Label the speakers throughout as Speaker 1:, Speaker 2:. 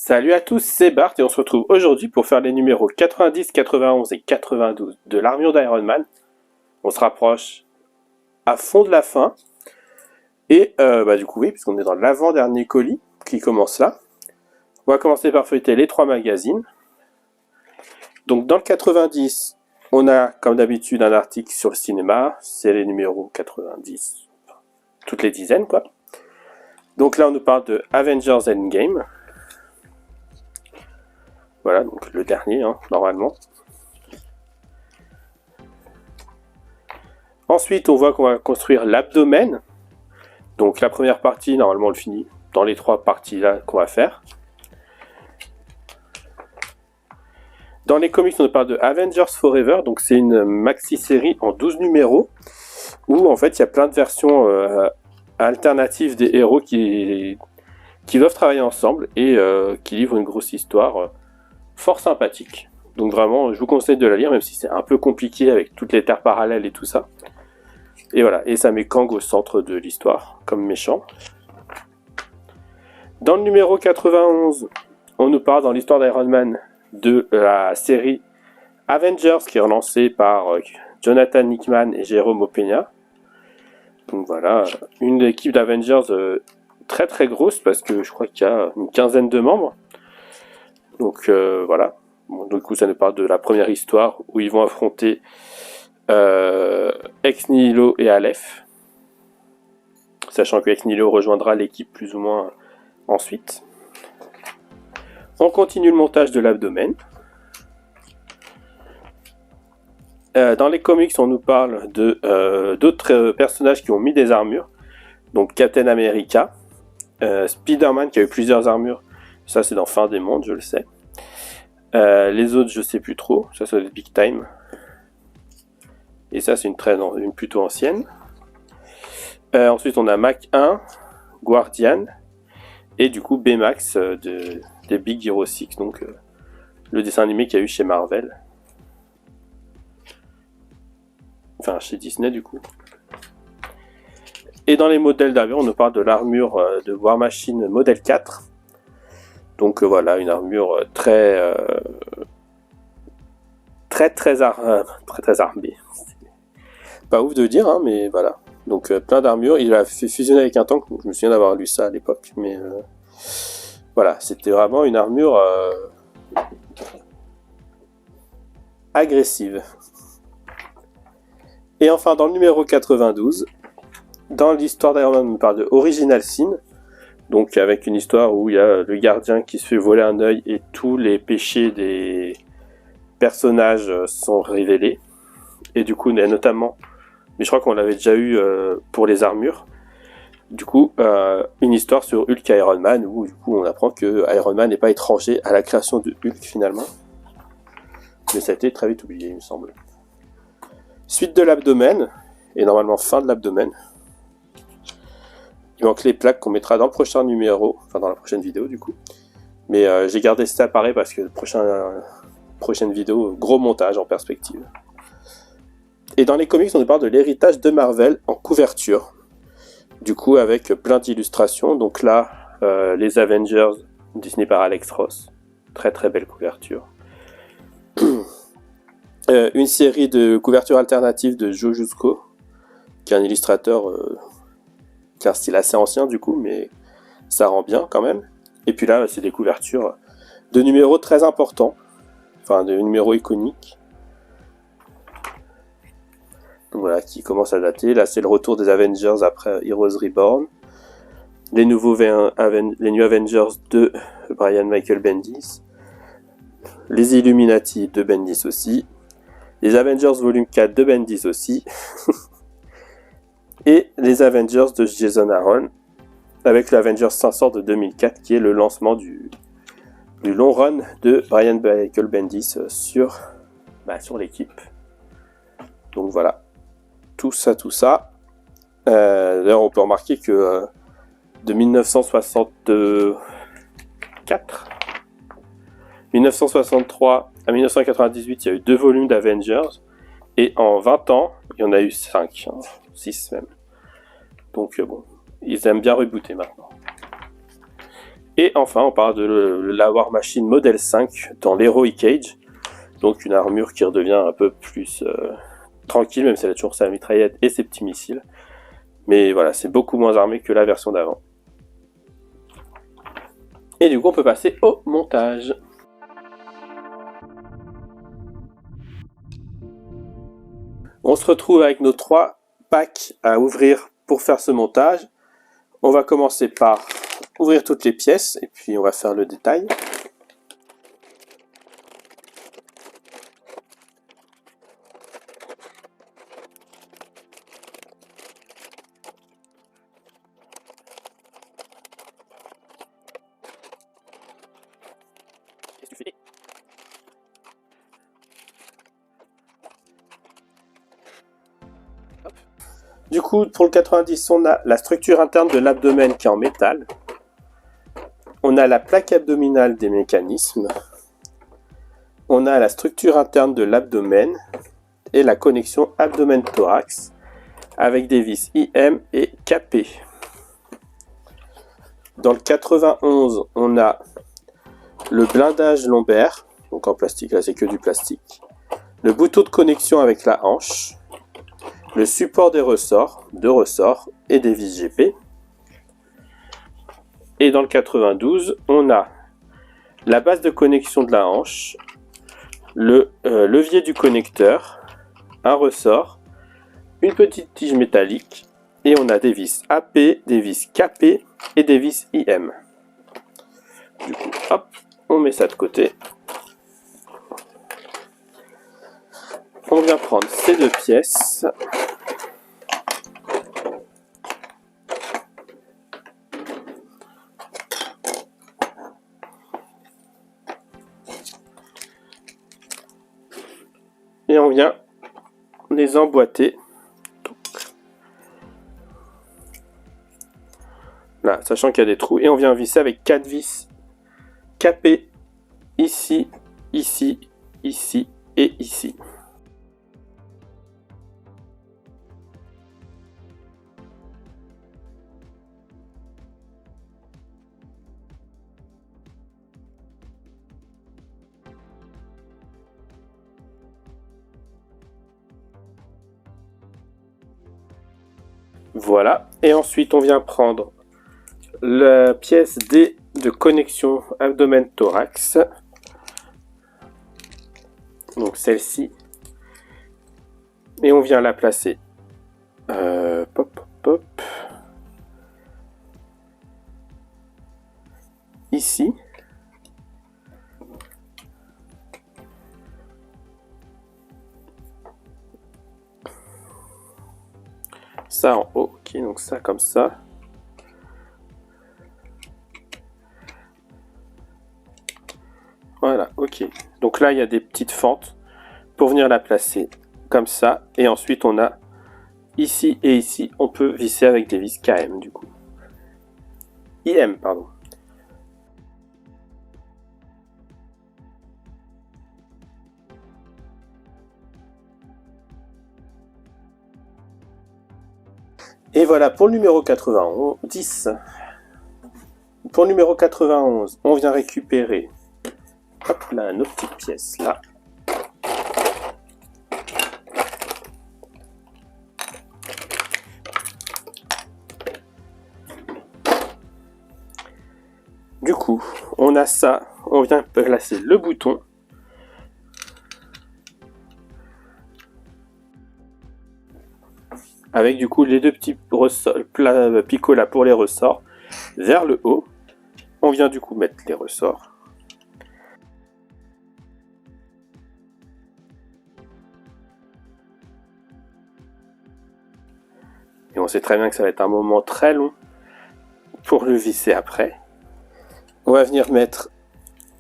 Speaker 1: Salut à tous, c'est Bart et on se retrouve aujourd'hui pour faire les numéros 90, 91 et 92 de l'armure d'Iron Man. On se rapproche à fond de la fin. Et du coup oui, puisqu'on est dans l'avant-dernier colis qui commence là. On va commencer par feuilleter les 3 magazines. Donc dans le 90, on a comme d'habitude un article sur le cinéma. C'est les numéros 90, toutes les dizaines quoi. Donc là on nous parle de Avengers Endgame. Voilà, donc le dernier, normalement. Ensuite, on voit qu'on va construire l'abdomen. Donc la première partie, normalement, on le finit dans les 3 parties là qu'on va faire. Dans les comics, on parle de Avengers Forever. Donc c'est une maxi-série en 12 numéros. Où en fait, il y a plein de versions alternatives des héros qui doivent travailler ensemble et qui livrent une grosse histoire fort sympathique. Donc vraiment, je vous conseille de la lire, même si c'est un peu compliqué avec toutes les terres parallèles et tout ça. Et voilà, et ça met Kang au centre de l'histoire, comme méchant. Dans le numéro 91, on nous parle dans l'histoire d'Iron Man de la série Avengers, qui est relancée par Jonathan Hickman et Jérôme Opeña. Donc voilà, une équipe d'Avengers très très grosse, parce que je crois qu'il y a une quinzaine de membres. Donc voilà, bon, du coup ça nous parle de la première histoire où ils vont affronter Ex Nihilo et Aleph, sachant que Ex Nihilo rejoindra l'équipe plus ou moins ensuite. On continue le montage de l'abdomen. Dans les comics on nous parle de d'autres personnages qui ont mis des armures, donc Captain America, Spider-Man qui a eu plusieurs armures. Ça c'est dans Fin des Mondes, je le sais. Les autres je sais plus trop, ça c'est Big Time. Et ça c'est une plutôt ancienne. Ensuite on a Mac 1, Guardian, et du coup Baymax de Big Hero 6, donc le dessin animé qu'il y a eu chez Marvel. Enfin chez Disney du coup. Et dans les modèles d'armure, on nous parle de l'armure de War Machine modèle 4. Donc voilà, une armure très armée. Pas ouf de dire, mais voilà. Donc plein d'armures. Il a fait fusionner avec un tank. Je me souviens d'avoir lu ça à l'époque, mais voilà, c'était vraiment une armure agressive. Et enfin, dans le numéro 92, dans l'histoire d'Iron Man, on parle de Original Sin. Donc avec une histoire où il y a le gardien qui se fait voler un œil et tous les péchés des personnages sont révélés. Et du coup, notamment, mais je crois qu'on l'avait déjà eu pour les armures. Du coup, une histoire sur Hulk et Iron Man, où du coup on apprend que Iron Man n'est pas étranger à la création de Hulk finalement. Mais ça a été très vite oublié, il me semble. Suite de l'abdomen, et normalement fin de l'abdomen. Il manque les plaques qu'on mettra dans le prochain numéro, enfin dans la prochaine vidéo du coup. Mais j'ai gardé ça pareil parce que prochaine vidéo, gros montage en perspective. Et dans les comics, on nous parle de l'héritage de Marvel en couverture. Du coup, avec plein d'illustrations. Donc là, les Avengers, Disney par Alex Ross. Très très belle couverture. Une série de couvertures alternatives de Joe Jusko, qui est un illustrateur qui a un style assez ancien du coup, mais ça rend bien quand même. Et puis là, c'est des couvertures de numéros très importants, enfin de numéros iconiques. Donc voilà, qui commence à dater. Là, c'est le retour des Avengers après Heroes Reborn. Les New Avengers de Brian Michael Bendis. Les Illuminati de Bendis aussi. Les Avengers Volume 4 de Bendis aussi. Et les Avengers de Jason Aaron, avec l'Avengers 500 de 2004, qui est le lancement du long run de Brian Michael Bendis sur l'équipe. Donc voilà, tout ça. D'ailleurs, on peut remarquer que de 1963 à 1998, il y a eu 2 volumes d'Avengers, et en 20 ans, il y en a eu 5, 6 même. Donc bon, ils aiment bien rebooter maintenant. Et enfin, on parle de la War Machine Model 5 dans l'Heroic Age. Donc une armure qui redevient un peu plus tranquille, même si elle a toujours sa mitraillette et ses petits missiles. Mais voilà, c'est beaucoup moins armé que la version d'avant. Et du coup, on peut passer au montage. On se retrouve avec nos 3 packs à ouvrir pour faire ce montage. On va commencer par ouvrir toutes les pièces et puis on va faire le détail. Qu'est-ce que tu fais ? Hop. Du coup, pour le 90, on a la structure interne de l'abdomen qui est en métal. On a la plaque abdominale des mécanismes. On a la structure interne de l'abdomen et la connexion abdomen-thorax avec des vis IM et KP. Dans le 91, on a le blindage lombaire, donc en plastique, là c'est que du plastique. Le bouton de connexion avec la hanche. Le support des ressorts, 2 ressorts et des vis GP. Et dans le 92, on a la base de connexion de la hanche, le levier du connecteur, un ressort, une petite tige métallique et on a des vis AP, des vis KP et des vis IM. Du coup, hop, on met ça de côté. On vient prendre ces 2 pièces. Et on vient les emboîter. Là, sachant qu'il y a des trous. Et on vient visser avec 4 vis KP ici, ici, ici et ici. Voilà, et ensuite on vient prendre la pièce D de connexion abdomen-thorax, donc celle-ci, et on vient la placer pop, pop, pop, ici. Ça en haut, ok, donc ça comme ça. Voilà, ok. Donc là, il y a des petites fentes pour venir la placer comme ça. Et ensuite, on a ici et ici, on peut visser avec des vis KM du coup. IM, pardon. Et voilà pour le numéro 10. Pour le numéro 91, on vient récupérer hop là, nos petites pièces là. Du coup, on a ça, on vient placer le bouton. Avec du coup les 2 petits picots là pour les ressorts vers le haut. On vient du coup mettre les ressorts. Et on sait très bien que ça va être un moment très long pour le visser après. On va venir mettre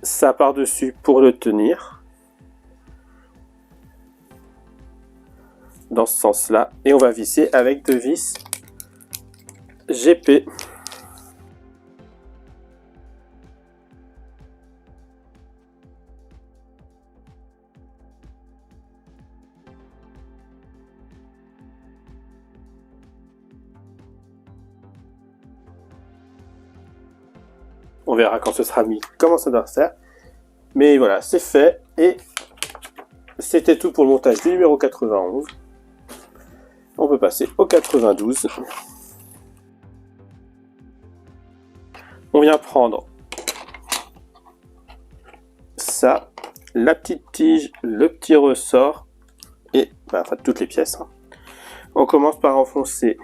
Speaker 1: ça par-dessus pour le tenir. Dans ce sens-là. Et on va visser avec 2 vis GP. On verra quand ce sera mis comment ça doit se faire. Mais voilà, c'est fait. Et c'était tout pour le montage du numéro 91. On peut passer au 92. On vient prendre ça, la petite tige, le petit ressort et enfin toutes les pièces. On commence par enfoncer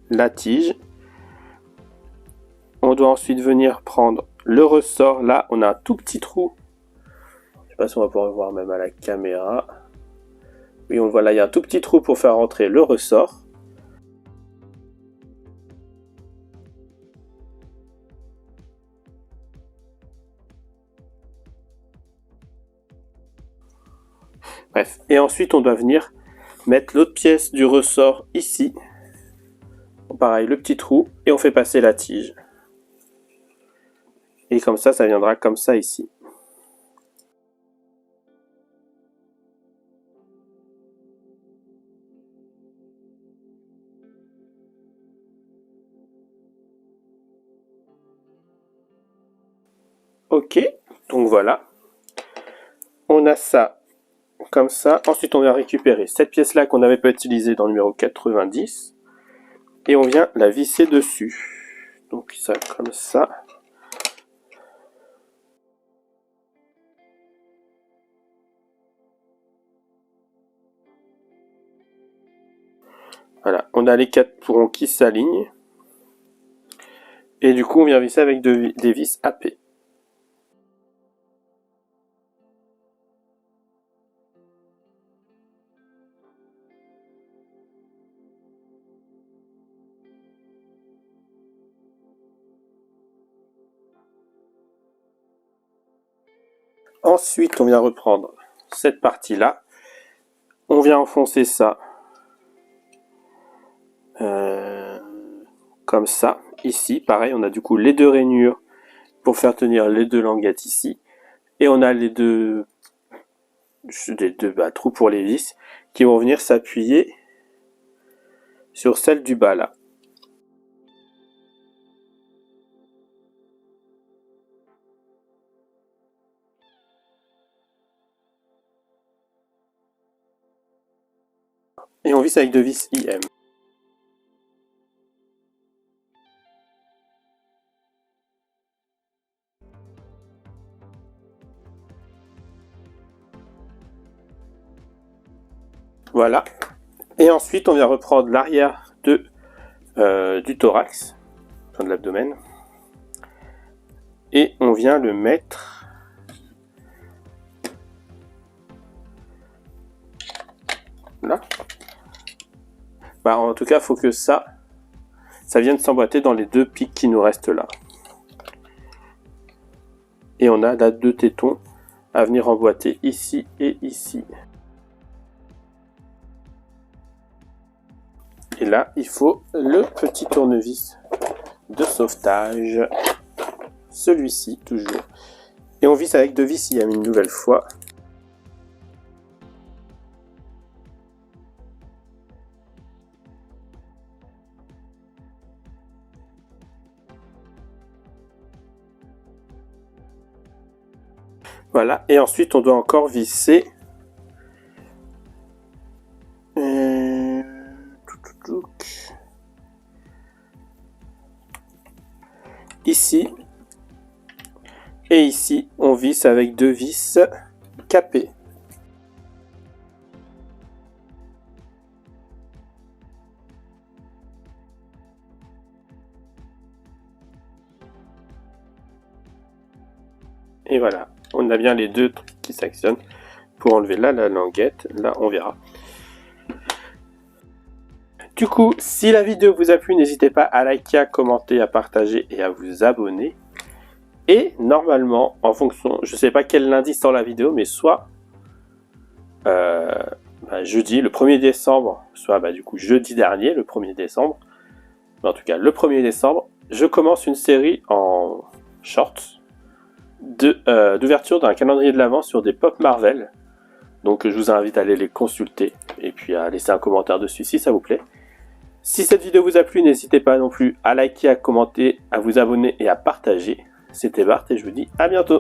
Speaker 1: la tige. On doit ensuite venir prendre le ressort. Là, on a un tout petit trou. Je sais pas si on va pouvoir le voir même à la caméra. Oui, on voit là, il y a un tout petit trou pour faire rentrer le ressort. Bref, et ensuite on doit venir mettre l'autre pièce du ressort ici. Pareil, le petit trou, et on fait passer la tige. Et comme ça viendra comme ça ici. Ok, donc voilà. On a ça comme ça. Ensuite, on vient récupérer cette pièce-là qu'on n'avait pas utilisée dans le numéro 90. Et on vient la visser dessus. Donc ça comme ça. Voilà, on a les 4 bourrons qui s'alignent. Et du coup, on vient visser avec des vis AP. Ensuite, on vient reprendre cette partie-là. On vient enfoncer ça comme ça. Ici, pareil, on a du coup les deux rainures pour faire tenir les deux languettes ici. Et on a les deux trous pour les vis qui vont venir s'appuyer sur celle du bas là. Et on visse avec deux vis IM. Voilà. Et ensuite, on vient reprendre l'arrière du thorax, enfin de l'abdomen. Et on vient le mettre là. Bah, en tout cas, il faut que ça vienne s'emboîter dans les deux pics qui nous restent là. Et on a là deux tétons à venir emboîter ici et ici. Et là, il faut le petit tournevis de sauvetage. Celui-ci, toujours. Et on visse avec deux vis IM une nouvelle fois. Voilà, et ensuite on doit encore visser ici et ici, on visse avec deux vis capées. Et voilà, on a bien les deux trucs qui s'actionnent pour enlever là la languette. Là, on verra. Du coup, si la vidéo vous a plu, n'hésitez pas à liker, à commenter, à partager et à vous abonner. Et normalement, en fonction, je ne sais pas quel lundi sort la vidéo, mais soit jeudi, le 1er décembre, soit du coup jeudi dernier, le 1er décembre, mais en tout cas le 1er décembre, je commence une série en short d'ouverture d'un calendrier de l'Avent sur des pop Marvel. Donc je vous invite à aller les consulter et puis à laisser un commentaire dessus si ça vous plaît. Si cette vidéo vous a plu, n'hésitez pas non plus à liker, à commenter, à vous abonner et à partager. C'était Bart et je vous dis à bientôt.